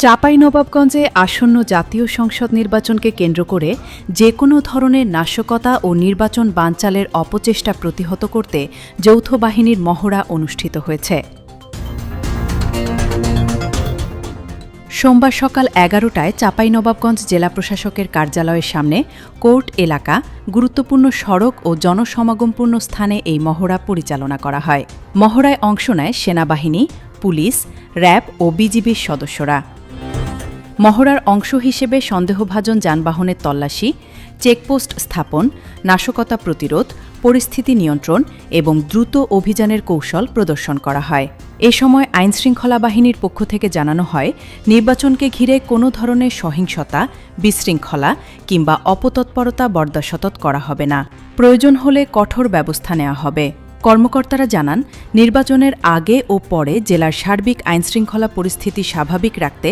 চাঁপাইনবাবগঞ্জে আসন্ন জাতীয় সংসদ নির্বাচনকে কেন্দ্র করে যে কোনো ধরনের নাশকতা ও নির্বাচন বানচালের অপচেষ্টা প্রতিহত করতে যৌথ বাহিনীর মহড়া অনুষ্ঠিত হয়েছে। সোমবার সকাল ১১টায় চাঁপাইনবাবগঞ্জ জেলা প্রশাসকের কার্যালয়ের সামনে কোর্ট এলাকা, গুরুত্বপূর্ণ সড়ক ও জনসমাগমপূর্ণ স্থানে এই মহড়া পরিচালনা করা হয়। মহড়ায় অংশ নেয় সেনাবাহিনী, পুলিশ, র্যাব ও বিজিবির সদস্যরা। মহড়ার অংশ হিসেবে সন্দেহভাজন যানবাহনের তল্লাশি, চেকপোস্ট স্থাপন, নাশকতা প্রতিরোধ, পরিস্থিতি নিয়ন্ত্রণ এবং দ্রুত অভিযানের কৌশল প্রদর্শন করা হয়। এ সময় আইনশৃঙ্খলা বাহিনীর পক্ষ থেকে জানানো হয়, নির্বাচনকে ঘিরে কোনো ধরনের সহিংসতা, বিশৃঙ্খলা কিংবা অপতৎপরতা বরদাশত করা হবে না। প্রয়োজন হলে কঠোর ব্যবস্থা নেওয়া হবে। কর্মকর্তারা জানান, নির্বাচনের আগে ও পরে জেলার সার্বিক আইনশৃঙ্খলা পরিস্থিতি স্বাভাবিক রাখতে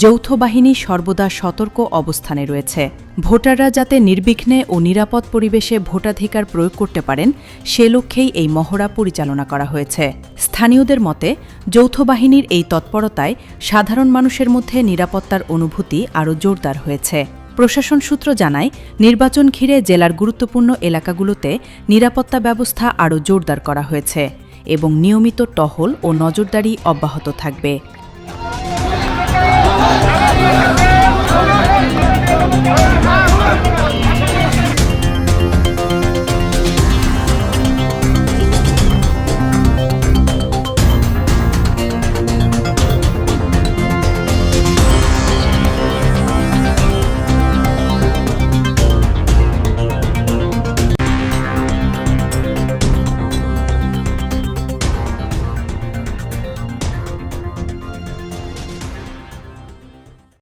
যৌথ বাহিনী সর্বদা সতর্ক অবস্থানে রয়েছে। ভোটাররা যাতে নির্বিঘ্নে ও নিরাপদ পরিবেশে ভোটাধিকার প্রয়োগ করতে পারেন, সে লক্ষ্যেই এই মহড়া পরিচালনা করা হয়েছে। স্থানীয়দের মতে, যৌথ বাহিনীর এই তৎপরতায় সাধারণ মানুষের মধ্যে নিরাপত্তার অনুভূতি আরও জোরদার হয়েছে। প্রশাসন সূত্র জানায়, নির্বাচন ঘিরে জেলার গুরুত্বপূর্ণ এলাকাগুলোতে নিরাপত্তা ব্যবস্থা আরও জোরদার করা হয়েছে এবং নিয়মিত টহল ও নজরদারি অব্যাহত থাকবে।